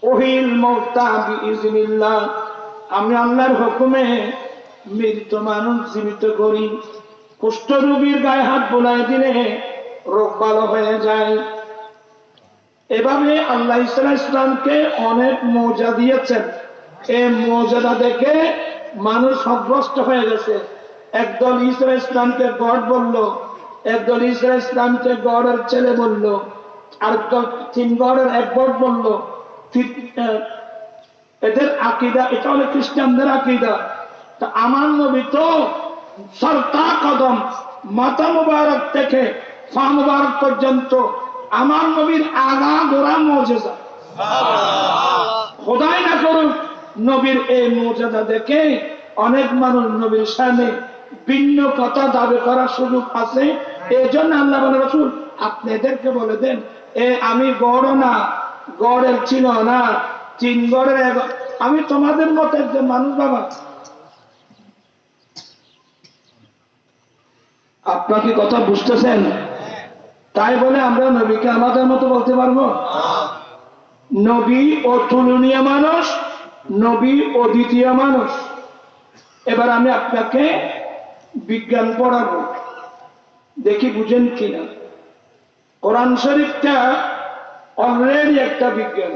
ওহিল মৌতা বিইজনিল্লাহ, আমি আল্লাহর হুকুমে মৃত মানুষ জীবিত করি। কুষ্ঠ রোগীর গায়ে হাত বোলাই দিলে রোগ ভালো হয়ে যায়। এভাবে আল্লাহ ইসলামকে অনেক মর্যাদা দিয়েছেন। এই মর্যাদা দেখে মানুষ অভ্যস্ত হয়ে গেছে। একদল ইসলামকে গড বলল, একদল ইসলামকে গডের ছেলে বলল, আরেকদল তিন গডের এক গড বলল। এদের আকীদা, এটা হলো খ্রিস্টানদের আকীদা। তা আমার নবী তো সরতা কদম, মাথা মুবারক থেকে পা মুবারক পর্যন্ত আমার নবীর আগা গোড়া মুজিজা। খোদাই না করুক নবীর এই মুজিজা দেখে অনেক মানুষ নবীর সামনে ভিন্ন কথা দাবি করার সুযোগ আছে। এই জন্য আল্লাহ বলে, রাসূল আপনি এদেরকে বলে দেন, আমি গড় না, গড়ের ছিল না, তিন গড়ের আমি তোমাদের মতো একজন মানুষ বাবা। আপনার কি কথা বুঝতেছেন? তাই বলে আমরা নবীকে আমাদের মতো বলতে পারবো? নবী অতুলনীয় মানুষ, নবী অদ্বিতীয় মানুষ। এবার আমি আপনাকে বিজ্ঞান পড়াবো, দেখি বুঝেন কিনা। কোরআন শরীফটা অলরেডি একটা বিজ্ঞান।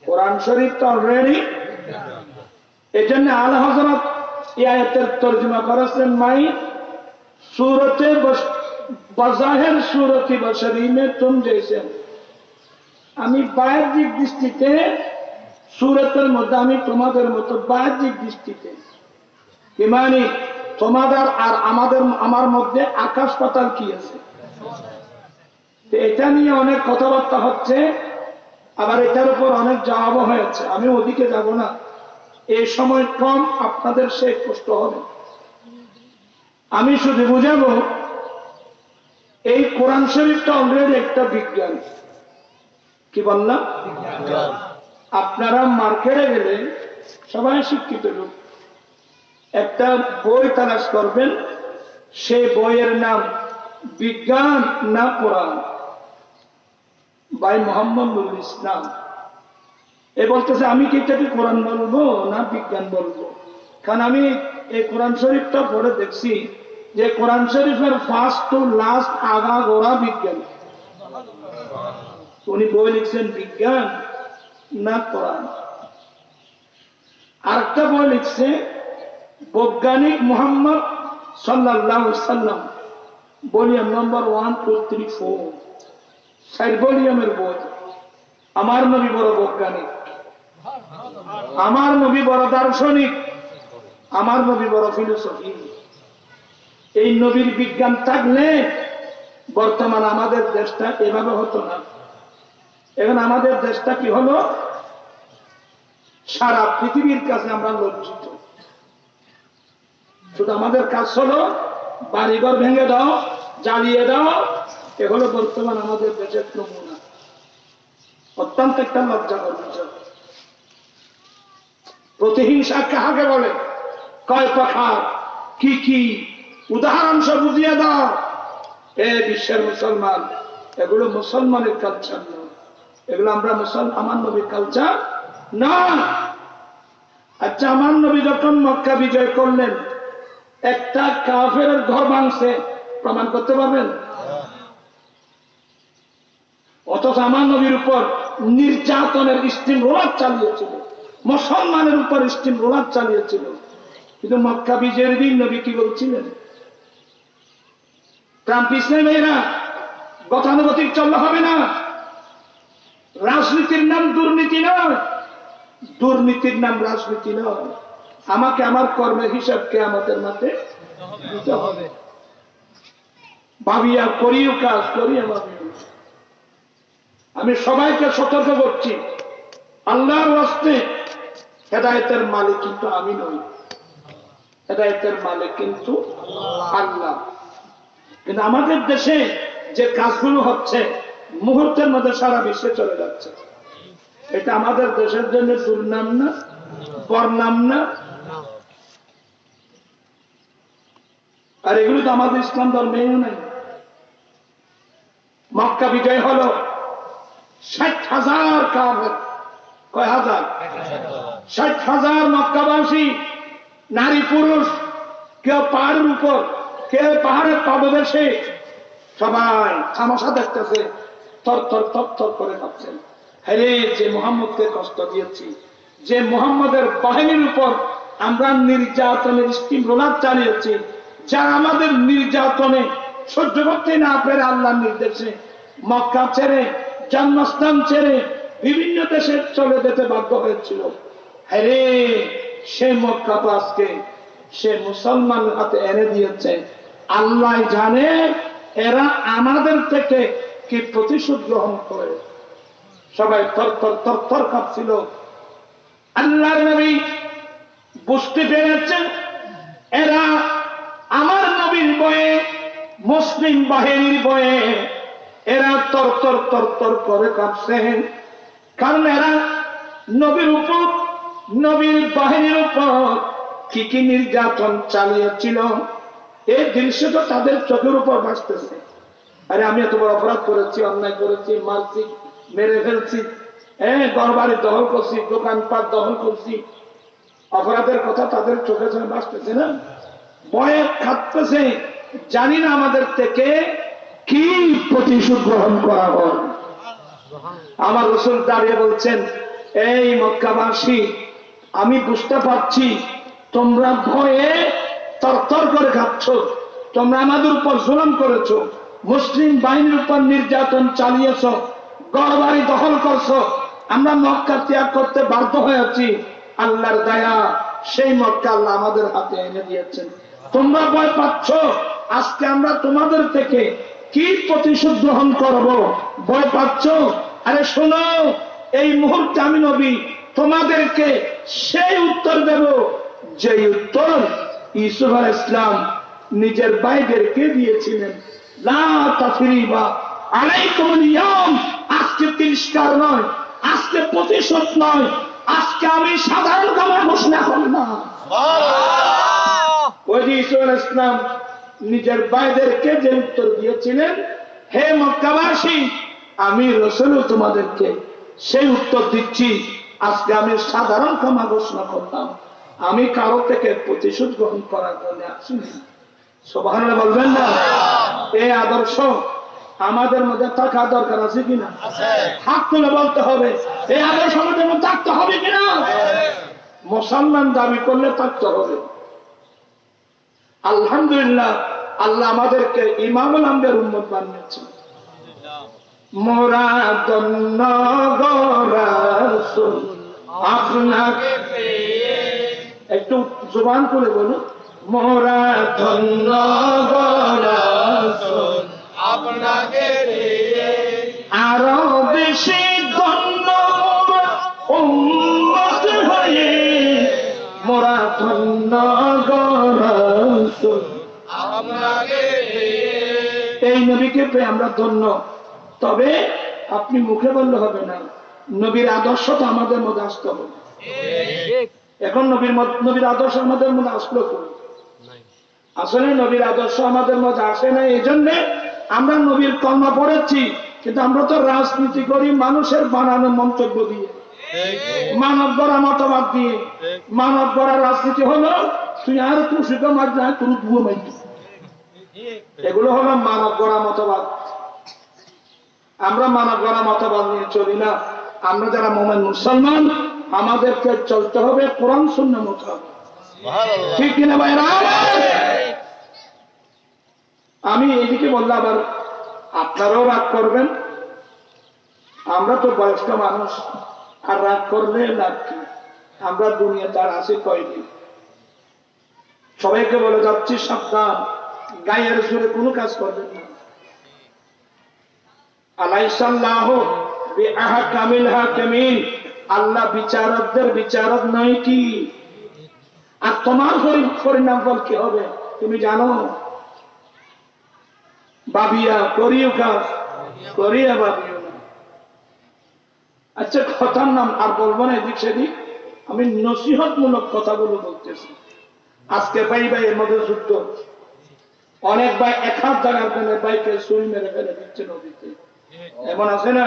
কোরআন শরীফটা অলরেডি, এই জন্য আলা হযরত এই আয়াতের তরজমা করেছেন মাই सूरते बज़ाहिर सूरती बशरी में तुम जैसे। আমি বাহ্যিক দৃষ্টিতে সূরতের মধ্যে আমি তোমাদের মতো বাহ্যিক দৃষ্টিতে, কি মানে তোমাদের আর আমার মধ্যে আকাশ পাতাল কি আছে। এটা নিয়ে অনেক কথাবার্তা হচ্ছে, আবার এটার উপর অনেক জবাবও হয়েছে। আমি ওদিকে যাব না, এই সময় কম, আপনাদের সে কষ্ট হবে। আমি শুধু বুঝাবো এই কোরআন শরীফটা অলরেডি একটা বিজ্ঞান। কি বললাম? আপনারা মার্কেটে গেলে সবাই শিক্ষিত লোক, একটা বই তালাশ করবেন, সেই বইয়ের নাম বিজ্ঞান না কোরআন, ভাই মোহাম্মদ নুরুল ইসলাম। এ বলতেছে আমি কি এটাকে কোরআন বলবো না বিজ্ঞান বলবো? কারণ আমি এই কোরআন শরীফটা পড়ে দেখছি যে কোরআন শরীফের ফার্স্ট টু লাস্ট আগা গোড়া বিজ্ঞান। উনি বই লিখছেন বিজ্ঞান না কোরআন। আরেকটা বই লিখছে বৈজ্ঞানিক মোহাম্মদ সাল্লাল্লাহু আলাইহি সাল্লাম, ভলিউম নম্বর 1, 2, 3, 4, 4 ভলিউমের বই। আমার নবী বড় বৈজ্ঞানিক, আমার নবী বড় দার্শনিক, আমার নবী বড় ফিলোসফি। এই নবীর বিজ্ঞান থাকলে বর্তমান আমাদের দেশটা এভাবে হতো না। এখন আমাদের দেশটা কি হলো, সারা পৃথিবীর কাছে আমরা লজ্জিত। শুধু আমাদের কাজ হলো বাড়িঘর ভেঙে দাও, জ্বালিয়ে দাও, এ হলো বর্তমান আমাদের দেশের নমুনা। অত্যন্ত একটা লজ্জাকর বিষয়। প্রতিহিংসা কাহাকে বলে, কয় প্রকার, কি কি, উদাহরণ সব বুঝিয়ে দাও। এ বিশ্বের মুসলমান, এগুলো মুসলমানের কালচার নয়, এগুলো আমরা আমার নবীর কালচার না। আচ্ছা, আমার নবী যখন মক্কা বিজয় করলেন, একটা কাফেরের ঘর ভাঙছে, প্রমাণ করতে পারবেন? অথচ আমার নবীর উপর নির্যাতনের স্টিম রোলার চালিয়েছিল, মুসলমানের উপর স্টিম রোলার চালিয়েছিল। কিন্তু মক্কা বিজয়ের দিন নবী কি বলছিলেন? ট্রাম্প ইসলামেরা গতানুগতিক চললে হবে না। রাজনীতির নাম দুর্নীতি নয়, দুর্নীতির নাম রাজনীতি নয়। আমাকে আমার কর্মের হিসাবকে আমাদের মাঠে দিতে হবে। ভাবিয়া করিও কাজ, করিয়া ভাবিও। আমি সবাইকে সতর্ক করছি, আল্লাহর ওয়াস্তে হেদায়েতের মালিক কিন্তু আমি নই, হেদায়েতের মালিক কিন্তু আল্লাহ। কিন্তু আমাদের দেশে যে কাজগুলো হচ্ছে মুহূর্তের মধ্যে সারা বিশ্বে চলে যাচ্ছে। এটা আমাদের দেশের জন্য দুর্নাম না, বরনাম না? আর এগুলো তো আমাদের ইসলাম ধর্মেও নাই। মক্কা বিজয় হলো, 60,000 কাফের, কয় হাজার? 60,000 মক্কাবাসী, নারী পুরুষ, কেউ পাহাড়ের উপর, কেউ পাহাড়ের পাদদেশে, সবাই তামাশা দেখতেছে, থর থর থর থর করে কাঁপছেন। হ্যারে, যে মুহাম্মদকে কষ্ট দিয়েছি, যে মুহাম্মদের বাহিনীর উপর আমরা নির্যাতনের স্টিম রোলার চালিয়েছি, যারা আমাদের নির্যাতনে সহ্য করতে না পেরে আল্লাহর নির্দেশে মক্কা ছেড়ে, জন্মস্থান ছেড়ে বিভিন্ন দেশে চলে যেতে বাধ্য হয়েছিল, হ্যারে সে মক্কা তো আজকে সে মুসলমান হাতে এনে দিয়েছে। আল্লাহ জানে এরা আমাদের থেকে কি প্রতিশোধ গ্রহণ করে। সবাই থর থর থর থর কাঁপছিল। আল্লাহর নবী বুঝতে পেরেছেন এরা আমার নবীর বয়ে, মুসলিম বাহিনীর বয়ে এরা তর তর তর তর করে কাঁপছেন। কারণ এরা নবীর উপর, নবীর বাহিনীর উপর কি কি নির্যাতন চালিয়েছিল এই দৃশ্য তো তাদের চোখের উপর ভাসতেছে। আরে আমি এত বড় অপরাধ করেছি, অন্যায় করেছি, মারছি, মেরে ফেলছি, ঘরবাড়ি দখল করছি, দোকানপাট দখল করছি, অপরাধের কথা তাদের চোখে চোখে ভাসতেছে না, ভয়ে খাটতেছে। জানি না আমাদের থেকে কি প্রতিশোধ গ্রহণ করা হয়। আমার রাসূল দাঁড়িয়ে বলছেন, এই মক্কাবাসী, আমি বুঝতে পারছি তোমরা ভয়ে তরতর করে খাচ্ছ, তোমরা আমাদের উপর জুলুম করেছো, মুসলিম বাহিনীর উপর নির্যাতন চালিয়েছ, ঘরবাড়ি দখল করছো, আমরা মক্কা ত্যাগ করতে বাধ্য হয়েছি। আল্লাহর দয়া, সেই মক্কা আল্লাহ আমাদের হাতে এনে দিয়েছেন। তোমরা ভয় পাচ্ছ, আজকে আমরা তোমাদের থেকে কি প্রতিশোধ গ্রহণ করব, ভয় পাচ্ছ? আরে শোনো, এই মুহূর্তে আমি নবী তোমাদেরকে সেই উত্তর দেব যে উত্তর ইউসুফ আলাইহিস সালাম নিজের ভাইদেরকে দিয়েছিলেন। লা তাসরিবা আলাইকুমুল ইয়াউম, আজকে তিরস্কার নয়, আজকে প্রতিশোধ নয়, আজকে আমি সাধারণ ক্ষমা ঘোষণা করলাম। ওই যে ইউসুফ আলাইহিস সালাম নিজের ভাইদেরকে যে উত্তর দিয়েছিলেন, হে মক্কাবাসী, আমি রাসূল তোমাদেরকে সেই উত্তর দিচ্ছি, আজকে আমি সাধারণ ক্ষমা ঘোষণা করলাম, আমি কারো থেকে প্রতিশোধ গ্রহণ করার জন্য আসিনি। সুবহানাল্লাহ বলবেন না? এই আদর্শ আমাদের মধ্যে থাকা দরকার আছে কিনা? হাত তুলে বলতে হবে, এই আদর্শ আমাদের মধ্যে থাকতে হবে কিনা? মুসলমান দাবি করলে থাকতে হবে। আলহামদুলিল্লাহ, আল্লাহ আমাদেরকে ইমামুল আম্বিয়ার উম্মত বানিয়েছেন। মোরা ধন্য গো রাসূল আপনাকে পেয়ে, একটু জবান করে বলুন, মোরা ধন্য গো রাসূল আপনাকে পেয়ে, আরো বেশি ধন্য উম্মত হয়ে, মোরা ধন্য গো রাসূল আপনাকে পেয়ে। এই নবীকে পেয়ে আমরা ধন্য। তবে আপনি মুখে বললে হবে না, নবীর আদর্শ তো আমাদের মধ্যে আসতে হবে। এখন নবীর আদর্শ আমাদের মধ্যে আসলো তো, আসলে নবীর আদর্শ আমাদের মধ্যে আসে না। এই জন্য আমরা নবীর কলমা পড়েছি, কিন্তু আমরা তো রাজনীতি করি মানুষের বানানো মন্তব্য দিয়ে, মানব গড়া মতবাদ দিয়ে। মানব গড়া রাজনীতি হলো তুই আর তুষিত মার যায়, তোর ধুয়ো মাইত, এগুলো হলো মানব গড়া মতবাদ। আমরা মানব গড়া মতবাদ নিয়ে চলি না। আমরা যারা মুমিন মুসলমান, আমাদেরকে চলতে হবে কোরআন সুন্নাহ মোতাবেক, ঠিক কিনা ভাইরা? আমি এইদিকে বললে আবার আপনারাও রাগ করবেন। আমরা তো বয়স্ক মানুষ, আর রাগ করলে লাভ কি? আমরা দুনিয়া তার আছি কয়দিন। সবাইকে বলে যাচ্ছি সাবধান, গায়ের জোরে কোনো কাজ করবেন না। আলাইসাল্লাহু বিআহকামিল হাকিমিন, আল্লাহ বিচারকদের বিচারক নয় কি? আর তোমার পরিণাম ফল কি হবে তুমি জানো? ভাবিয়া করিও কাজ, করিয়া ভাবিও না। আচ্ছা, কথার নাম আর বলবো না এদিক সেদিক, আমি নসিহতমূলক কথাগুলো বলতেছি। আজকে ভাই ভাইয়ের মধ্যে যুদ্ধ, অনেক ভাই এক হাত জায়গার জন্য ভাইকে ছুরি মেরে ফেলে দিচ্ছে নদীতে। এমন আছে না?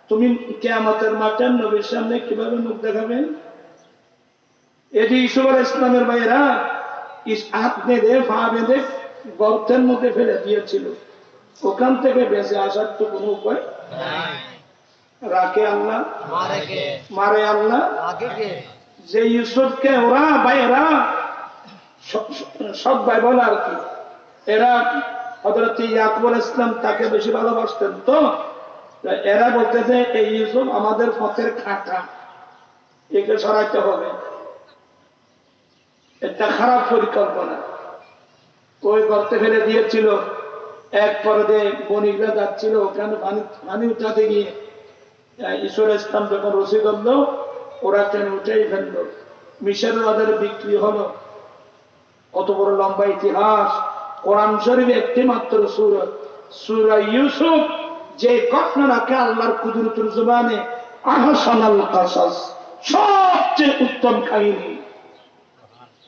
তুমি কিয়ামতের মাঠে নবীর সামনে কিভাবে মুখ দেখাবে? এটি ইসুফ আলাইহিস সালামের ভাইয়েরা হাত বেঁধে পা বেঁধে গর্তের মধ্যে ফেলে দিয়েছিল, ওখান থেকে বেঁচে আসার তো কোনো উপায় রাখে আল্লাহ, মারে আল্লাহ। যে ইউসুফকে ওরা ভাইয়েরা সব ভাই বলে আর কি, এরা হযরত ইয়াকুব আলাইহিস সালাম তাকে বেশি ভালোবাসতেন, তো এরা বলতেছে এই ইউসুফ আমাদের পথের কাঁটা, একে সরাইতে হবে। একটা খারাপ পরিকল্পনা, ওই গর্তে ফেলে দিয়েছিল। এক পর্যায়ে বণিকরা যাচ্ছিল, ওখানে পানি উঠাতে গিয়ে ঈশ্বর ইসলাম যখন রশি ধরলো, ওরা টেনে উঠেই ফেললো। মিশরের ওদের বিক্রি হলো। কত বড় লম্বা ইতিহাস! কোরআন শরীফে একটি মাত্র সূরা, সূরা ইউসুফ, যে ঘটনাকে আল্লাহর কুদরতুল জবানে আহসানাল কাসাস, সবচেয়ে উত্তম কাহিনী।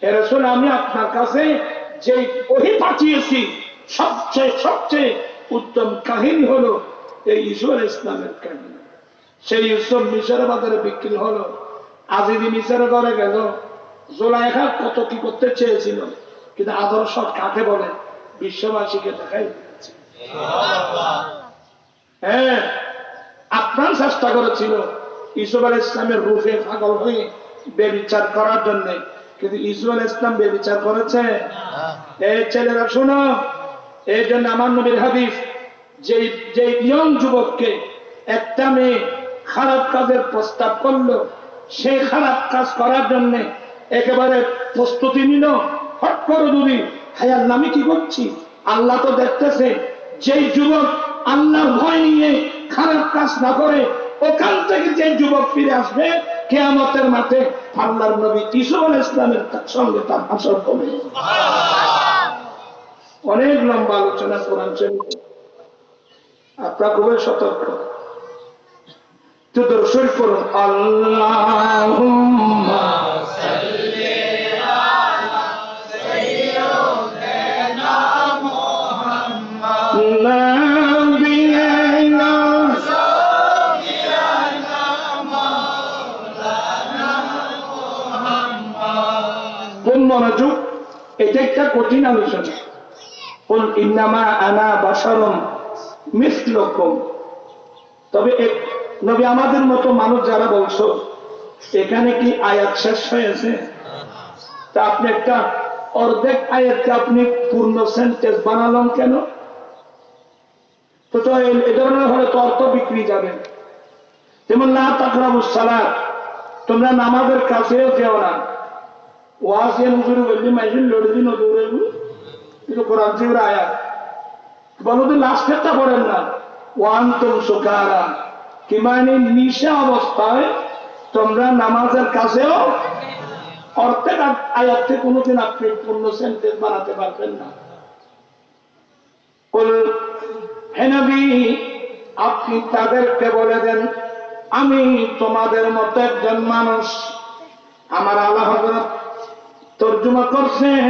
হে রাসূল, আমি আপনার কাছে যে ওহী পাঠিয়েছি সবচেয়ে উত্তম কাহিনী হলো এই ইউসুফ আলাইহিস সালামের কাহিনী। সেই ইউসুফ মিশরের বাজারে বিক্রি হলো, আজিজি মিশরের ঘরে গেল। জুলাইখা কত কি করতে চেয়েছিল, কিন্তু আদর্শ কাকে বলে বিশ্ববাসীকে দেখাই দিয়েছে। হ্যাঁ, আপনার চেষ্টা করেছিল ইউসুফ আলাইহিস সালামের রূপে পাগল হয়ে ব্যভিচার করার জন্য, কিন্তু ইউসুফ আলাইহিস সালাম ব্যভিচার করেছে? এই ছেলেরা শোনো, এই জন্য আমার নবীর হাদিস, যে ইয়ং যুবককে একটা মেয়ে খারাপ কাজের প্রস্তাব করলো, সেই খারাপ কাজ করার জন্য একেবারে প্রস্তুতি নিল, হট করে দুদিন হায় আল্লাহ আমি কি করছি, আল্লাহ তো দেখতেছে। যেই যুবক আল্লাহ ভয় নিয়ে খারাপ কাজ না করে, ওখান থেকে যে যুবক ফিরে আসবে কিয়ামতের মাঠে আল্লাহর নবী ইসা আলাইহিস সালামের সঙ্গে তার হাসর হবে। অনেক লম্বা আলোচনা কোরআন শরীফে, আপনারা খুবই সতর্ক। তো দর্শন করুন, আল্লাহুম্মা সাল্লি আলা সাইয়্যিদিনা মুহাম্মাদ নাবিয়িনা শাফি'ানা মাওলানা মুহাম্মাদ। কোন মনোযোগ, এটা একটা কঠিন আলোচনা। কুল ইন্নামা আনা বাশারুম মিসলুকুম, তবে নবী আমাদের মতো মানুষ যারা বলছো, এখানে কি আয়াত শেষ হয়েছে? তা আপনি একটা অর্ধেক আয়াতকে আপনি পূর্ণ সেন্টেন্স বানালেন কেন? তো এই ধরনের হলে তো অর্থ বিক্রি যাবে। যেমন লা তাকরাবুস সালাত, তোমরা নামাজের কাছেও যেও না। ওয়াজ এ হুজুর বললি মাইজিন লড়ে দিন দৌড়েবু, কিন্তু কোরআন শরীফের আয়াত বলো তো লাস্টেরটা পড়েন না, ওয়ান্তুম সুকারা, কি মানে নিশা অবস্থায় তোমরা নামাজের কাছেও। অর্থের আয়াতে কোনোদিন আপনি পূর্ণ সেন্টেন্স বানাতে পারবেন না। হে নবী, আপনি তাদেরকে বলে দেন আমি তোমাদের মতো একজন মানুষ। আমার আলা হযরত তর্জমা করছেন,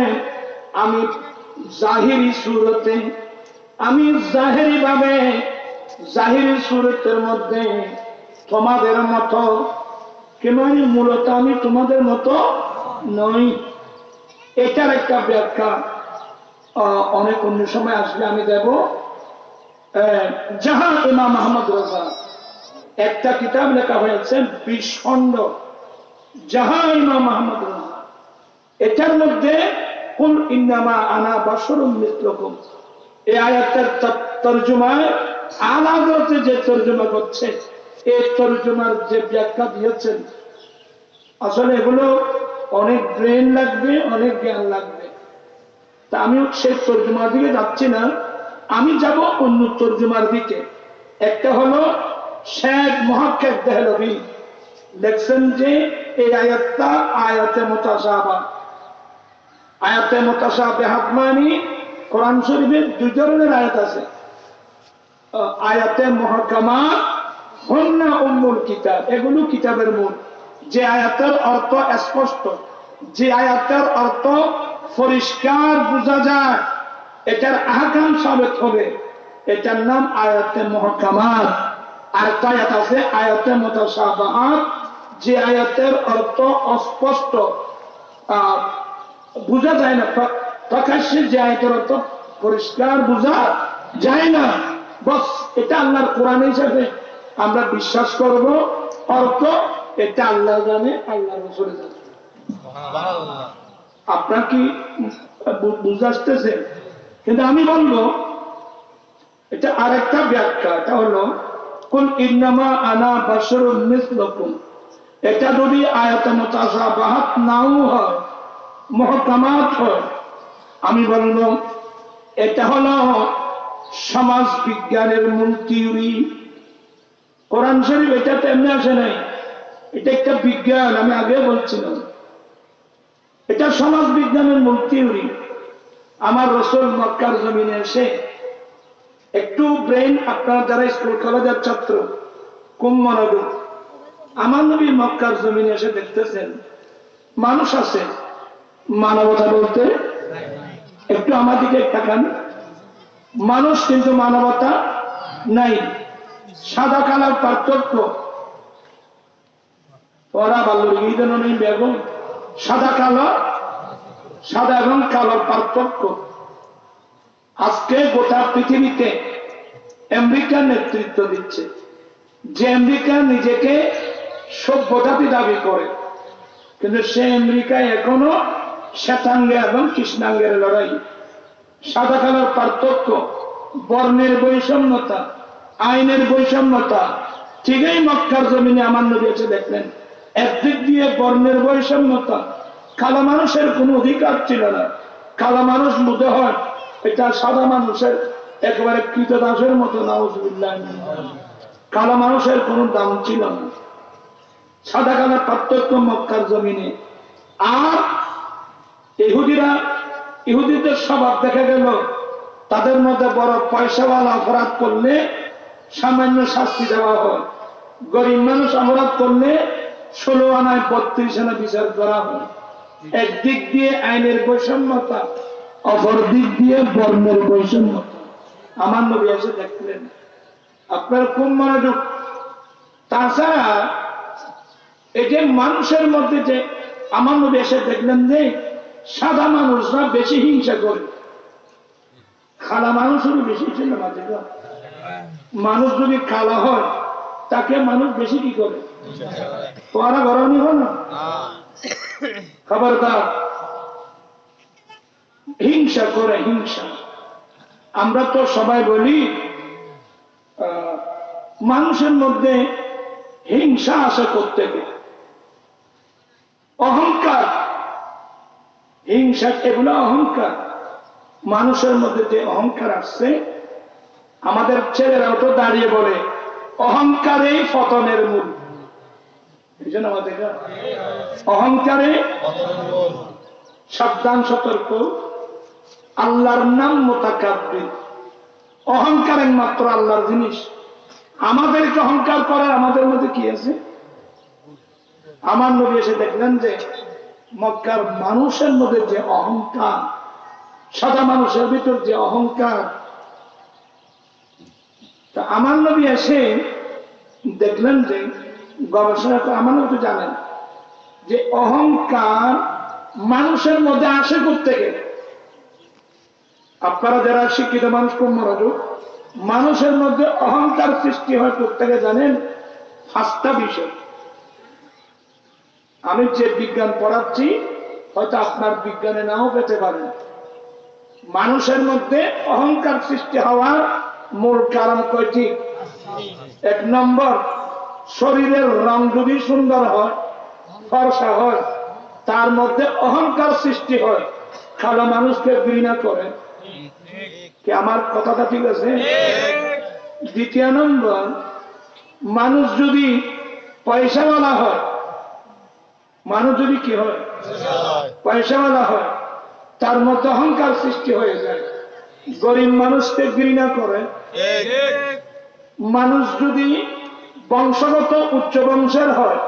আমি জাহিরি সুরতে, আমি জাহিরি ভাবে, জাহিরি সুরতের মধ্যে তোমাদের মতো, কিন্তু মূলত আমি তোমাদের মতো নই। এটার একটা ব্যাখ্যা অনেক অন্য সময় আসলে আমি দেব। জাহান ইমাম আহমদ রাজা একটা কিতাব লেখা হয়েছে 20 খণ্ড, জাহান ইমাম আহমদ রাজা। এটার মধ্যে কুল ইন্নামা আনা বাশারুম মিসলুকুম, এই আয়াতের তরজমায় আলাদা যে তরজমা করছে, এই তরজমার যে ব্যাখ্যা দিয়েছেন, আসলে এগুলো অনেক ব্রেন লাগবে, অনেক জ্ঞান লাগবে। তা আমি সেই তরজমার দিকে যাচ্ছি না, আমি যাব অন্য তরজমার দিকে। একটা হলো শেখ মুহাক্কিক দেহলভী লেখছেন যে এই আয়াতটা আয়াতে মুতাশাবিহ। আয়াতে মুতাশাবিহাত মানে কোরআন শরীফে দুই ধরনের আয়াত আছে, আয়াতে মুহকামাত হুন্না উম্মুল কিতাব, এগুলো কিতাবের মূল। যে আয়াতের অর্থ স্পষ্ট, যে আয়াতের অর্থ পরিষ্কার বোঝা যায়, এটার আহকাম সাবেত হবে, এটার নাম আয়াতে মুহকামাত। আর একটা আয়াত আছে আয়াতে মুতাশাবাহাত, যে আয়াতের অর্থ অস্পষ্ট, বোঝা যায় না প্রকাশ্যে, যে আয়াতের অর্থ পরিষ্কার বোঝা যায় না। বস এটা আল্লাহর কোরআন হিসাবে আমরা বিশ্বাস করব, অর্থ এটা আল্লাহ জানে, আল্লাহ রাসূল জানে। আপনার কি বুঝে আসতেছে? কিন্তু আমি বলবো এটা আরেকটা ব্যাখ্যা, এটা হলো কুল ইন্নামা আনা বাশারুম মিসলুকুম। এটা যদি আয়াতে মুতাশাবাহাত নাও হয়, মুহকামাত হয়, আমি বলবো এটা হলো সমাজ বিজ্ঞানের মূল থিওরি। কোরআন শরীফ এটা তেমনি আসে নাই, এটা একটা বিজ্ঞান। আমি আগে বলছিলাম এটা সমাজ বিজ্ঞানের মূল থিওরি। আমার রাসূল মক্কার জমিনে এসে একটু ব্রেন, আপনারা যারা স্কুল কলেজের ছাত্র খুব মনোযোগ, আমার নবী মক্কার জমিনে এসে দেখতেছেন মানুষ আছে, মানবতা বলতে একটু আমার দিকে তাকান, মানুষ কিন্তু মানবতা নাই, সাদা কালার পার্থক্য। ওরা ভালো নেই বেগম, সাদা কালো, সাদা এবং কালোর পার্থক্য। আজকে গোটা পৃথিবীতে আমেরিকা নেতৃত্ব দিচ্ছে, যে আমেরিকা নিজেকে সভ্যতাপী দাবি করে, কিন্তু সে আমেরিকায় এখনো শ্বেতাঙ্গে এবং কৃষ্ণাঙ্গের লড়াই, সাদা কালার পার্থক্য, বর্ণের বৈষম্যতা, আইনের বৈষম্যতা। ঠিকই মক্কার জমিনে আমার নবী এসে দেখলেন একদিক দিয়ে বর্ণের বৈষম্যতা, কালো মানুষের কোনো অধিকার ছিল না, কালো মানুষ মনে হয় এটা সাদা মানুষের একেবারে কৃতদাসের মতো, নাউজুবিল্লাহ, কালো মানুষের কোনো দাম ছিল না। সাদা কালার পার্থক্য মক্কার জমিনে। আর ইহুদিদের স্বভাব দেখা গেল, তাদের মধ্যে বড় পয়সাওয়ালা অপরাধ করলে সামান্য শাস্তি দেওয়া হয়, গরিব মানুষ অপরাধ করলে 16 আনায় 32 আনা বিচার করা হয়। একদিক দিয়ে আইনের বৈষম্যতা, অপর দিক দিয়ে বর্ণের বৈষম্যতা। আমার নবী এসে দেখলেন, আপনার খুব মনোযোগ। তাছাড়া এই যে মানুষের মধ্যে যে আমার নবী এসে দেখলেন যে সাদা মানুষরা বেশি হিংসা করে, কালা মানুষেরও বেশি ছিল মাঝে। মানুষ যদি কালা হয় তাকে মানুষ বেশি কি করে, তোরা গরমই হয় না, খবরদার, হিংসা করে, হিংসা। আমরা তো সবাই বলি মানুষের মধ্যে হিংসা আসে কোত্থেকে? অহংকার, হিংসা, এগুলো অহংকার। মানুষের মধ্যে যে অহংকার আসছে, আমাদের ছেলেরাও তো দাঁড়িয়ে বলে অহংকারেই পতনের মূল। অহংকারে সাবধান, সতর্ক, আল্লাহর নাম মুতাকাব্বির। অহংকার মাত্র আল্লাহর জিনিস। আমাদেরকে অহংকার করার আমাদের মধ্যে কি আছে? আমার নবী এসে দেখলেন যে মক্কার মানুষের মধ্যে যে অহংকার, সাদা মানুষের ভিতর যে অহংকার, তা আমার নবী এসে দেখলেন যে গবেষণা করে, আমার নবী জানেন যে অহংকার মানুষের মধ্যে আসে কোত্থেকে। আপনারা যারা শিক্ষিত মানুষ খুব মনোযোগ, মানুষের মধ্যে অহংকার সৃষ্টি হয় কোত্থেকে জানেন? 5টা বিষয়। আমি যে বিজ্ঞান পড়াচ্ছি হয়তো আপনার বিজ্ঞানে নাও পেতে পারেন। মানুষের মধ্যে অহংকার সৃষ্টি হওয়ার মূল কারণ কয়টি? 1 নম্বর, শরীরের রং যদি সুন্দর হয়, ফর্সা হয়, তার মধ্যে অহংকার সৃষ্টি হয়, কালো মানুষকে ঘৃণা করে। কি আমার কথাটা ঠিক আছে? 2 নম্বর, মানুষ যদি পয়সাওয়ালা হয়, মানুষ যদি কি হয়, পয়সাওয়ালা হয়, তার মধ্যে অহংকার সৃষ্টি হয়ে যায়, গরিব মানুষকে ঘৃণা করে। মানুষ যদি বংশগত উচ্চ বংশের হয়,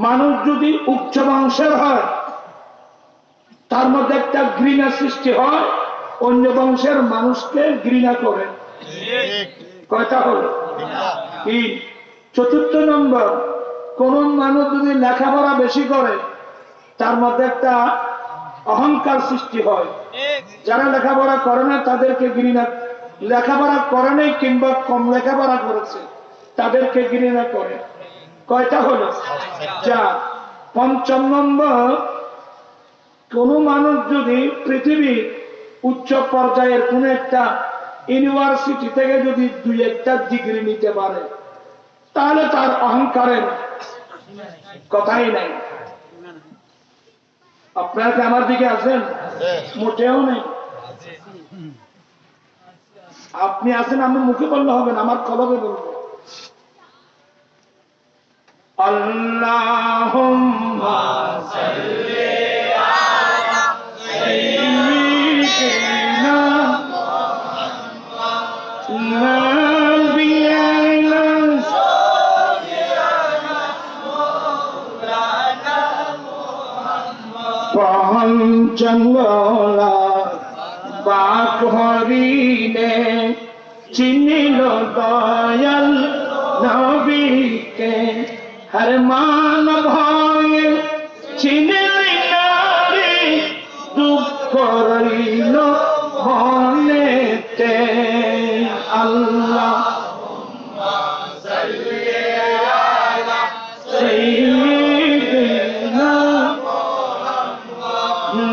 মানুষ যদি উচ্চ বংশের হয়, তার মধ্যে একটা ঘৃণা সৃষ্টি হয়, অন্য বংশের মানুষকে ঘৃণা করে। কয়টা হলো? তিন। চতুর্থ নম্বর, কোন মানুষ যদি লেখাপড়া বেশি করে তার মধ্যে একটা অহংকার সৃষ্টি হয়। যারা লেখাপড়া করে না তাদেরকে ঘৃণা, লেখাপড়া করে নাই কিংবা কম লেখাপড়া করেছে তাদেরকে ঘৃণা করে। কয়টা হলো? চার। পঞ্চম নম্বর, কোন মানুষ যদি পৃথিবীর উচ্চ পর্যায়ের কোন একটা ইউনিভার্সিটি থেকে যদি 2-1টা ডিগ্রি নিতে পারে তাহলে তার অহংকারের কথাই নাই। আপনারা কি আমার দিকে আছেন? মোটেও নেই। আপনি আছেন, আমি মুখে বললে হবে না, আমার কলবে বলবো। আল্লাহুম্মা সাল্লি আলা সাইয়্যিদিনা নাবিয়িনা পঞ্চঙ্গলা বাক হরিণে চিনিল দয়াল নবীকে, হর মান ভয়ে চিনিল নারী, দুঃখ রইল মনেতে। আল্লাহুম্মা সাল্লি আলা সাইয়্যিদিনা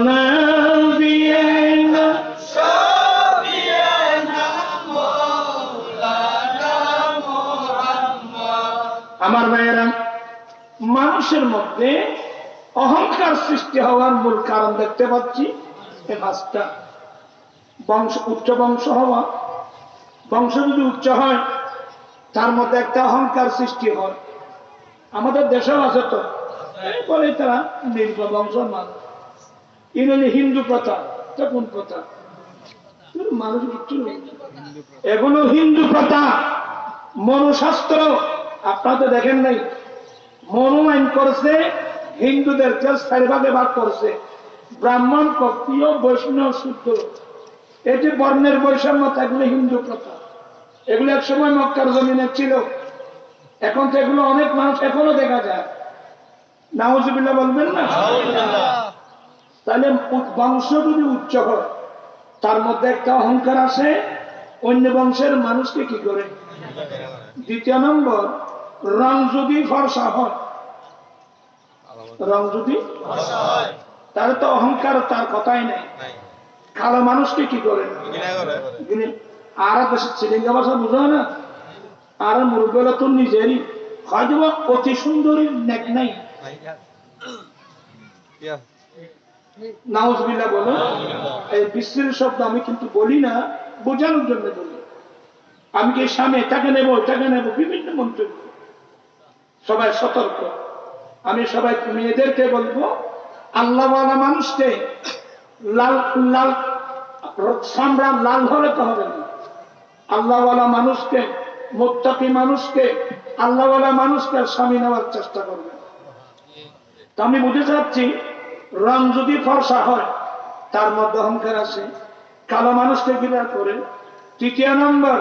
নাবিয়িনা শাফিয়িনা মাওলানা মুহাম্মদ। আমার ভাইয়েরা, মানুষের মধ্যে অহংকার সৃষ্টি হওয়ার মূল কারণ দেখতে পাচ্ছি এই পাঁচটা। বংশ, উচ্চ বংশ হওয়া। বংশ যদি উচ্চ হয় তার মধ্যে একটা অহংকার সৃষ্টি হয়। আমাদের দেশেও আছে তো, বলে তারা দীর্ঘ বংশ মানুষ। ইনি হিন্দু প্রথা, কোন প্রথা? মানুষ কিচ্ছু নেই, এগুলো হিন্দু প্রথা। মনুশাস্ত্র আপনারা দেখেন নাই, মনু আইন করছে হিন্দুদেরকে 4 ভাগে ভাগ করছে, ব্রাহ্মণ, ক্ষত্রিয়, বৈষ্ণব, শূদ্র। এটি বর্ণের বৈষম্য থাকলে হিন্দু প্রথা। এগুলো এক সময় মক্কার জমিনে ছিল, এখন তো এগুলো অনেক মানুষ এখনো দেখা যায়। নাউজুবিল্লাহ বলবেন না? তাহলে বংশ যদি উচ্চ হয় তার মধ্যে একটা অহংকার আসে, অন্য বংশের মানুষকে কি করে। দ্বিতীয় নম্বর, রং যদি ফর্সা হয়, রং যদি তাহলে তো অহংকার তার কথাই নেই। কালো মানুষকে কি করে। আর দেশের শ্রীলঙ্কা ভাষা বুঝো না, আর মুরগলা তো নিজেরই হয়তো অতি সুন্দরী নেক নাই। নাউজুবিল্লাহ বলো। এই বিশ্বের শব্দ আমি কিন্তু বলি না, বোঝানোর জন্য বলি। আমি কি স্বামী এটাকে নেবো এটাকে নেবো, বিভিন্ন মন্তব্য। সবাই সতর্ক। আমি সবাই মেয়েদেরকে বলবো, আল্লাহওয়ালা মানুষকে লাল লাল সামরা লাল হলে তো হবে না। আল্লাহওয়ালা মানুষকে, মুত্তাকি মানুষকে, আল্লাহওয়ালা মানুষকে স্বামী নেওয়ার চেষ্টা করবে। তো আমি বুঝে যাচ্ছি, রং যদি ফর্সা হয় তার মধ্যে অহংকার আসে, কালো মানুষকে ঘৃণা করে। তৃতীয় নম্বর,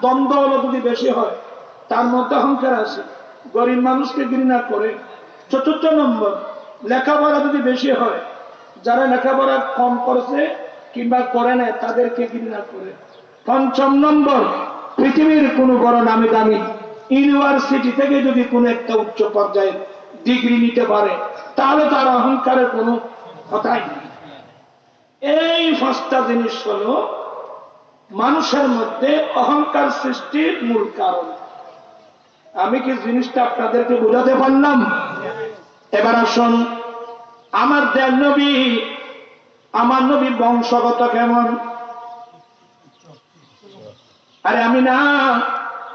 দ্বন্দ্ব যদি বেশি হয় তার মধ্যে অহংকার আসে, গরিব মানুষকে ঘৃণা করে। চতুর্থ নম্বর, লেখাপড়া যদি বেশি হয়, যারা লেখাপড়া কম করছে কিংবা করে নেয় তাদেরকে ঘৃণা করে। পঞ্চম নম্বর, পৃথিবীর কোনো বড় নামি দামি ইউনিভার্সিটি থেকে যদি কোনো একটা উচ্চ পর্যায়ের ডিগ্রি নিতে পারে তাহলে তার অহংকারের কোনো কথাই নেই। এই 5টা জিনিস হলো মানুষের মধ্যে অহংকার সৃষ্টির মূল কারণ। আমি কি জিনিসটা আপনাদেরকে বোঝাতে পারলাম? এবার আসুন, আমার দেব নবী, আমার নবী বংশগত কেমন? আরে আমি না,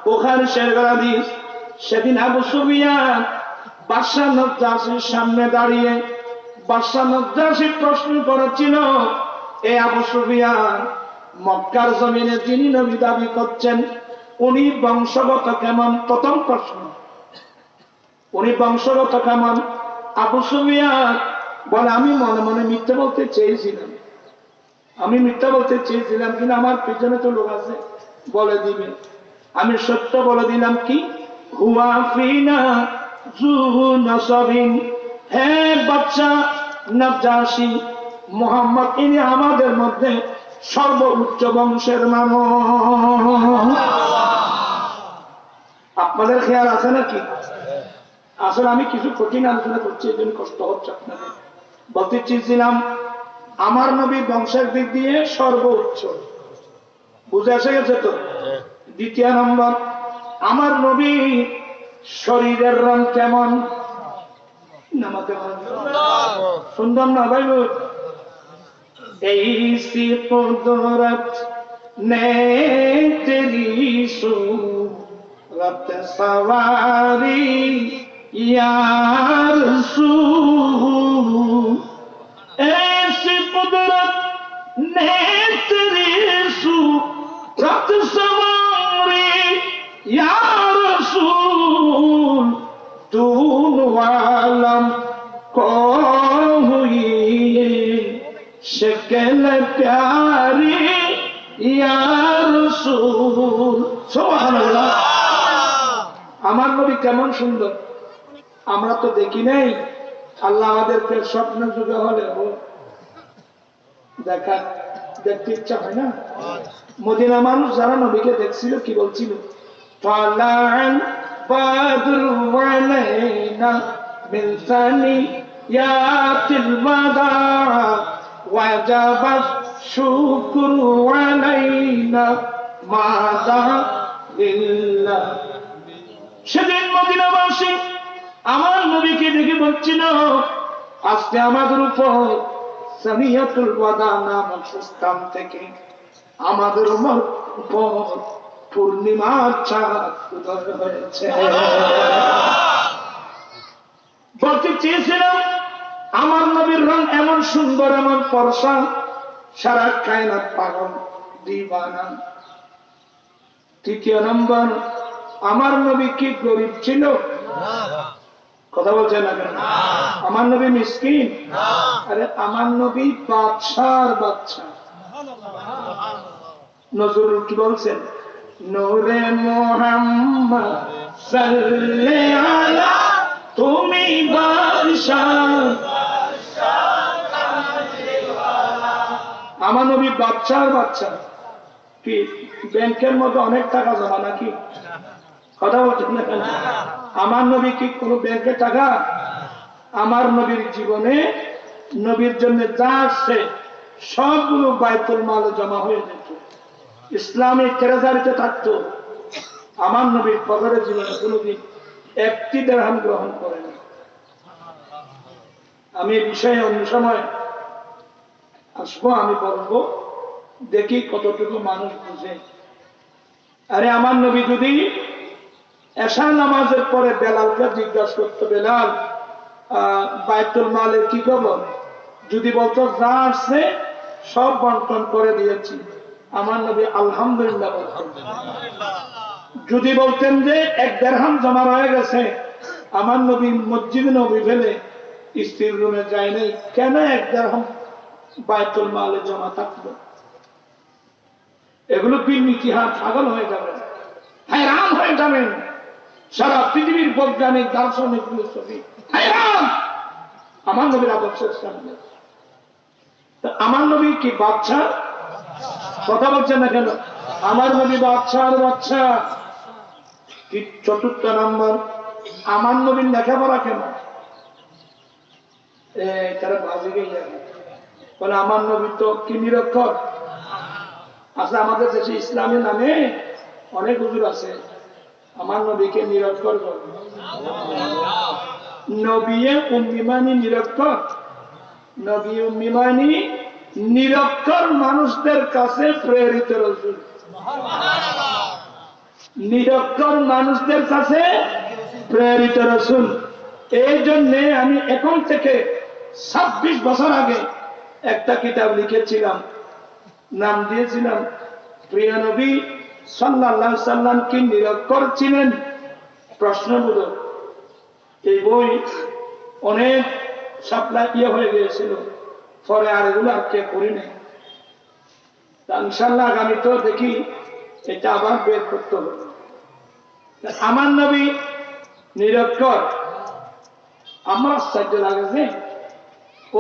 বুখারী শরীফের হাদিস, সেদিন আবু সুফিয়ান বাদশা নজ্জাশীর সামনে দাঁড়িয়ে বাদশা নজ্জাশী প্রশ্ন করেছিল, এ আবু সুফিয়ান, মক্কার জমিনে যিনি নবী দাবি করছেন উনি বংশগত কেমন? প্রথম প্রশ্ন, উনি বংশগত কেমন? আবু সুফিয়ান বলে, আমি মনে মনে মিথ্যে বলতে চেয়েছিলাম, আমি মিথ্যা বলতে চেয়েছিলাম কিনা আমার পিছনে তো লোক আছে বলে দিবে, আমি সত্য বলে দিলাম কি হুয়া ফিনা যু নসবিন, হে বাচ্চা নাজাশী, মুহাম্মদ ইনি আমাদের মধ্যে সর্বোচ্চ বংশের মানুষ। আপনাদের খেয়াল আছে নাকি? আসলে আমি কিছু কঠিন আলোচনা করছি, এই জন্য কষ্ট হচ্ছে আপনাদের। বলতে চেয়েছিলাম আমার নবী বংশের দিক দিয়ে সর্বোচ্চ, বুঝে এসে গেছে তো? দ্বিতীয় নম্বর, আমার নবী শরীরের রং কেমন? সুন্দর না ভাই? ऐसी कुदरत ने तेरी सूरत सवारी या रसूल, ऐसी कुदरत ने तेरी सूरत सवारी या रसूल, दून वालम को हुई शक्ल प्यारी या रसूल। सुबहानाल्लाह। আমার নবী কেমন সুন্দর আমরা তো দেখি নাই, আল্লাহ আমাদেরকে স্বপ্ন যুগে হলে দেখা দেখতে ইচ্ছা হয় না? মদিনা মানুষ যারা নবীকে দেখছিল কি বলছিল? তালাল বাদরু আলাইনা মিন সানিয়াতিল ওয়াদা ওয়াজাবাত শুকরু আলাইনা মাদা লিল্লাহ। সেদিন মদিনাবাসী আমার নবীকে দেখে বলছিল আজকে আমাদের উপর সানিয়াতুল ওয়াদা নামক স্থান থেকে আমাদের উপর পূর্ণিমার চাঁদ উদয় হয়েছে। বলতে চেয়েছিলাম আমার নবীর রং এমন সুন্দর, এমন ফর্সা, সারা কায়নাত পাগল দিবানা। তৃতীয় নম্বর, আমার নবী কি গরিব ছিল? কথা বলছে না কেন? আমার নবী মিসকিন? আরে আমার নবী বাদশার বাচ্চা। নজরুল কি বলছেন? নূরে মুহাম্মদ সাল্লাল্লাহু আলা, তুমি বাদশাহ। আমার নবী বাদশার বাচ্চা। কি ব্যাংকের মধ্যে অনেক টাকা জমা নাকি? কথা বলছেন না কেন? আমার নবী কি কোন ব্যাংকে টাকা? আমার নবীর জীবনে নবীর জন্য যা আসছে সবগুলো বাইতুল মালে জমা হয়ে যেত, ইসলামী ট্রেজারিতে থাকতো। আমার নবীর কবরের জীবনে কোনদিন একটি দিরহাম গ্রহণ করেন। আমি এই বিষয়ে অন্য সময় আসবো, আমি বলবো, দেখি কতটুকু মানুষ বুঝে। আরে আমার নবী যদি এশা নামাজের পরে বেলালকে জিজ্ঞাসা করতো, বেলাল বাইতুল মালের কি খবর? যদি বলতো যা আসছে সব বন্টন করে দিয়েছি, আমার নবী আলহামদুলিল্লাহ বলতেন। যদি বলতেন যে এক দিরহাম জমা রয়ে গেছে, আমার নবী মসজিদ নবী ফেলে স্ত্রীর রুমে যায় নাই, কেন এক দিরহাম বাইতুল মালে জমা থাকলো? এগুলো বিন ইতিহাস পাগল হয়ে যাবেন, হায়রান হয়ে যাবেন। সারা পৃথিবীর বৈজ্ঞানিক দার্শনিক ফিলোসফি হায়রান আমার নবীর আদর্শের সামনে। আমার নবী কি বাচ্চা? কথা বলছেন না কেন? আমার নবী বাচ্চার বাচ্চা। চতুর্থ নম্বর, আমার নবীর লেখাপড়া কেমন? তারা বাজে গিয়ে বলে আমার নবী তো কি নিরক্ষর? আচ্ছা, আমাদের দেশে ইসলামী নামে অনেক হুজুর আছে, আমার নবীকে নিরক্ষর করে। নবী উম্মি মানি নিরক্ষর? নবী উম্মি মানি নিরক্ষর মানুষদের কাছে প্রেরিত রাসূল। নিরক্ষর মানুষদের কাছে প্রেরিত রাসূল। এই জন্য আমি এখন থেকে 26 বছর আগে একটা কিতাব লিখেছিলাম, নাম দিয়েছিলাম প্রিয় নবী সাল্লাল্লাহু আলাইহি সাল্লাম কি নিরক্ষর ছিলেন? প্রশ্নবোধক। এই বই অনেক সাপ্লাই হয়ে গিয়েছিল, পরে আর এগুলো আর কে করি নাই। ইনশাল্লাহ আগামী তো দেখি এটা আবার বের করতে হবে। আমার নবী নিরক্ষর, আমার আশ্চর্য লাগছে।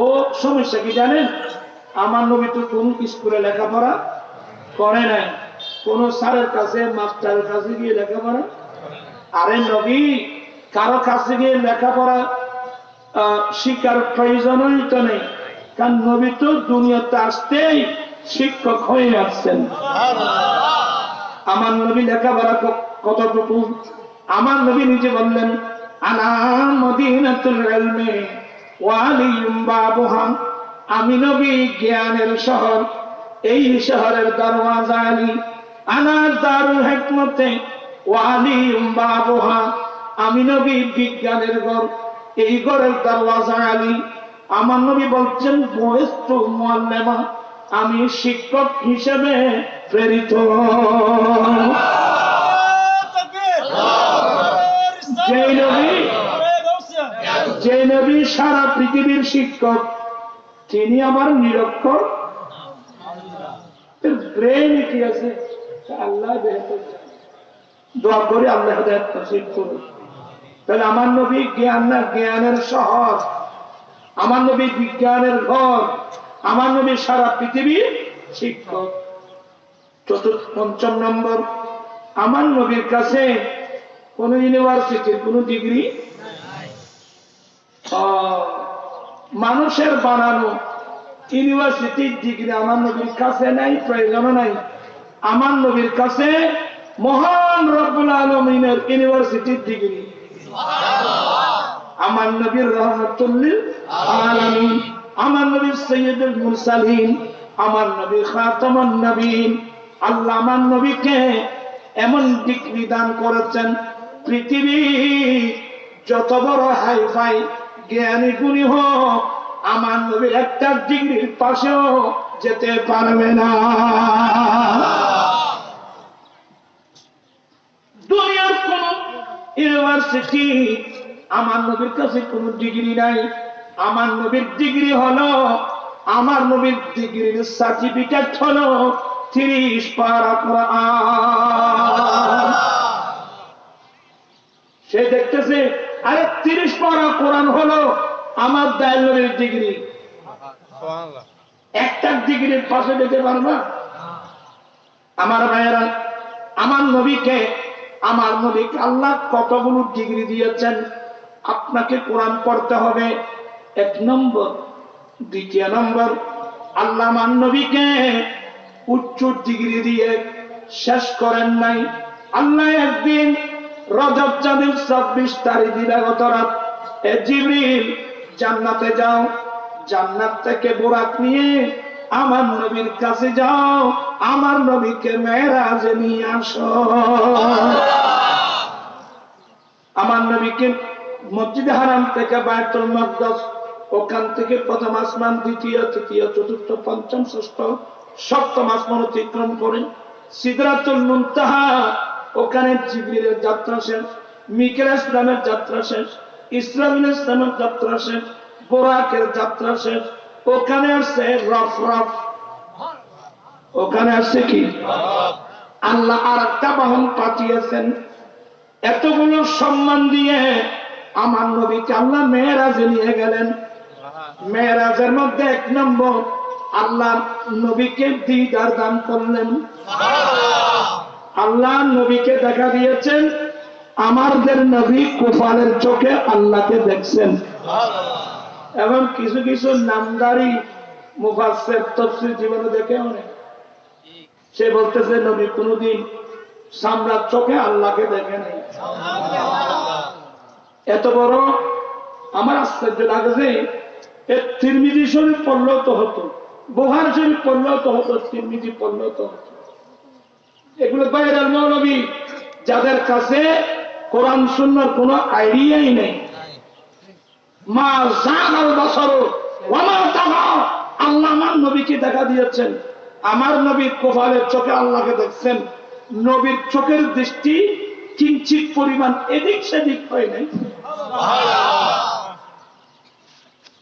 ও সমস্যা কি জানেন? আমার নবী তো কোন স্কুলে লেখাপড়া করে নাই, কোন স্যারের কাছে মাস্টারের কাছে গিয়ে লেখাপড়া। আরে নবী কারো কাছে গিয়ে লেখাপড়া শিক্ষার প্রয়োজনই তো নেই, কারণ নবী তো দুনিয়াতে আসতেই শিক্ষক হয়ে আসছেন। আমার নবী লেখাপড়া কতটুকু? আমার নবী নিজে বললেন, আনা মদিনাতুল ইলমি ওয়া আলিয়ুম বাবুহা, আমি নবী জ্ঞানের শহর, এই শহরের দরওয়াজা আলী। আনা দারুল হিকমতে ওয়া আলিয়ুম বাবুহা, আমি নবী বিজ্ঞানের ঘর, এই ঘরের দরওয়াজা আলী। আমার নবী বলছেন, বুইস্তু মুআল্লিমা, আমি শিক্ষক হিসেবে প্রেরিত। যে নবী সারা পৃথিবীর শিক্ষক, তিনি আমার নিরক্ষর। ব্রেন কি আছে আল্লাহ বেহতর জানে। দোয়া করি আল্লাহ হেদায়েত নসিব করুন। তাহলে আমার নবী জ্ঞান না, জ্ঞানের শহর, আমার নবী বিজ্ঞানের ঘর, আমার নবী সারা পৃথিবীর শিক্ষক। পঞ্চম নম্বর, আমার নবীর কাছে কোন ইউনিভার্সিটির কোন ডিগ্রি, মানুষের বানানো ইউনিভার্সিটির ডিগ্রি আমার নবীর কাছে নাই, প্রয়োজন নাই। আমার নবীর কাছে মহান রব্বুল আলামিনের ইউনিভার্সিটির ডিগ্রি। আমার নবীর রহমাতুল লিল আলামিন, আমার নবীর সাইয়্যিদুল মুরসালিন, আমার নবী খাতামুন নবীন। আল্লাহ আমার নবীকে এমন ডিগ্রি দান করেছেন, পৃথিবী যত বড় হাইফাই জ্ঞানী গুণী হোক, আমার নবীর একটা ডিগ্রির পাশেও যেতে পারবে না। দুনিয়ার কোন ইউনিভার্সিটি আমার নবীর কাছে কোন ডিগ্রি নাই। আমার নবীর ডিগ্রি হলো, আমার নবীর ডিগ্রির সার্টিফিকেট হলো 30 পারা কোরআন। সে দেখতেছে, আরে 30 পারা কোরআন হলো আমার দয়াল নবীর ডিগ্রি। একটা ডিগ্রির পাশে যেতে পারবা? আমার ভাইয়েরা, আমার নবীকে আল্লাহ কতগুলো ডিগ্রি দিয়েছেন। আপনাকে কোরআন পড়তে হবে, 1 নম্বর। দ্বিতীয় নম্বর, আল্লাহ আমার নবীকে উচ্চ ডিগ্রি দিয়ে শেষ করেন নাই। আল্লাহ একদিন রজব চাঁদের 24 তারিখ দিবাগত রাত, এ জিবরিল জান্নাতে যাও, জান্নাত থেকে বোরাক নিয়ে আমার নবীর কাছে যাও, আমার নবীকে মেরাজে নিয়ে আসো। আমার নবীকে মসজিদে হারাম থেকে বাইতুল মাকদাস, ওখান থেকে প্রথম আসমান, দ্বিতীয়, তৃতীয়, চতুর্থ, পঞ্চম, ষষ্ঠ, সপ্তম আসমান অতিক্রম করেন সিদরাতুল মুনতাহা, ওখানে জিবরিলের যাত্রা শেষ, মিকাইল ইসলামের যাত্রা শেষ, ইসরাফিল ইসলামের যাত্রা শেষ, বোরাকের যাত্রা শেষ। ওখানে আসছে রফরফ, ওখানে আসছে কি? আল্লাহ আর একটা বাহন পাঠিয়েছেন। এতগুলো সম্মান দিয়ে আমার নবীকে আল্লাহ মেরাজে নিয়ে গেলেন। মেরাজের মধ্যে 1 নম্বর, আল্লাহ নবীকে দিদার দান করলেন। আল্লাহ নবীকে দেখা দিয়েছেন, আমাদের নবী কুফারের চোখে আল্লাহকে দেখছেন। এবং কিছু কিছু নামদারি মুফাসসির তাফসীর জীবনে দেখে অনেক, সে বলতেছে নবী কোনদিন সামরার চোখে আল্লাহকে দেখে নাই। এত বড় আমার আশ্চর্য লাগে যে তিরমিজি শরীফ পড়লেও তো হতো, বুখারী শরীফ পড়লেও তো হতো, তিরমিজি পড়লেও তো হতো। এগুলো বাইরের মৌলবী, যাদের কাছে কোরআন সুন্নাহর কোনো আইডিয়াই নেই। মা জাগাল বাসারু ওয়া মা তাগা, আল্লাহ আমার নবীকে দেখা দিয়েছেন, আমার নবী কপালের চোখে আল্লাহকে দেখছেন। নবীর চোখের দৃষ্টি কিঞ্চিত পরিমাণ এদিক সেদিক হয় নাই।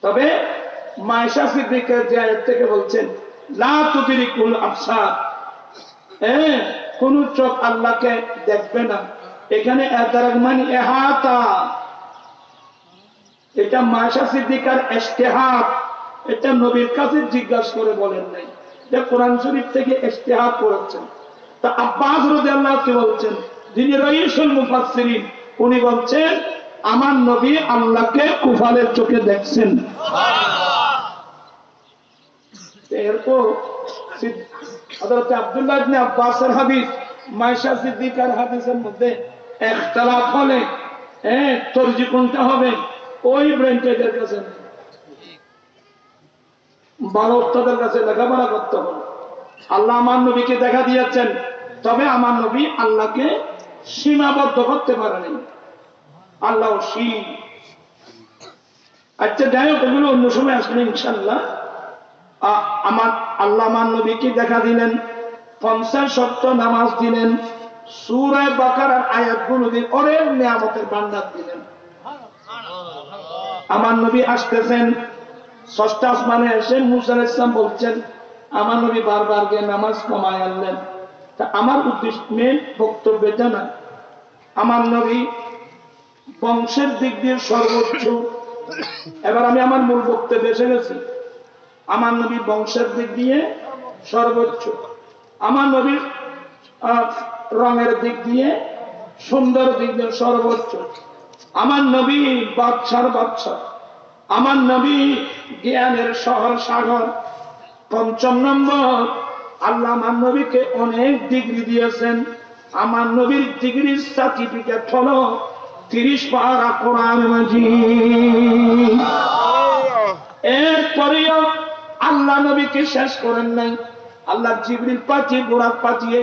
তবে মায়েশা সিদ্দিকা যে আয়াত থেকে বলছেন, লা তুদরিকুল আবসার, কোন চোখ আল্লাহকে দেখবে না। এখানে এদারাক মানে এহাতা, এটা মায়েশা সিদ্দিকার ইজতিহাদ, এটা নবীর কাছে জিজ্ঞাসা করে বলেন নাই, এটা কোরআন শরীফ থেকে ইজতিহাদ করেছেন। তা আব্বাস রাদিয়াল্লাহু আনহু বলছেন, যিনি রাইসুল মুফাসসিরিন, উনি বলছেন আমার নবী আল্লাহকে কুফালের চোখে দেখছেন। এরপর হযরত আব্দুল্লাহ ইবনে আব্বাসের হাদিস, মায়েশা সিদ্দিকার হাদিসের মধ্যে ইখতিলাফ হলে তরজি কোনটা হবে ওই ব্রেনটেদের কাছে বালকদের কাছে লেখাপড়া করতে হবে। আল্লাহ আমার নবীকে দেখা দিয়েছেন, তবে আমার নবী আল্লাহকে সীমাবদ্ধ করতে পারেনি। আল্লাহ সীম। আচ্ছা যাই হোক, এগুলো অন্য সময় আসলে ইনশাল্লাহ। আমার আল্লাহ আমার নবীকে দেখা দিলেন, 50 ওয়াক্ত নামাজ দিলেন, সূরা বাকারার আয়াতগুলো দিয়ে অনেক নিয়ামতের ভান্ডার দিলেন। আমার নবী আসতেছেন, ষষ্ঠ আসমানে এসে মুসা আলাইহিস সালাম বলছেন, আমার নবী বারবার গিয়ে নামাজ কমায় আনলেন। তা আমার উদ্দেশ্য মেন বক্তব্য এটা না, আমার নবী বংশের দিক দিয়ে সর্বোচ্চ। এবার আমি আমার মূল বক্তব্যে এসে গেছি। আমার নবী বংশের দিক দিয়ে সর্বোচ্চ, আমার নবীর রঙের দিক দিয়ে, সুন্দর দিক দিয়ে সর্বোচ্চ, আমার নবী বাদশার বাদশা, আমার নবী জ্ঞানের শহর সাগর। ৫ম নম্বর, আল্লাহ আমার নবীকে অনেক ডিগ্রি দিয়েছেন। আমার নবীর ডিগ্রির সার্টিফিকেট হলো 30 পারা কোরআন মাজিদ। এরপরেও আল্লাহ নবীকে শেষ করেন নাই। আল্লাহ জিবরিল পাঠিয়ে, বুরাক পাঠিয়ে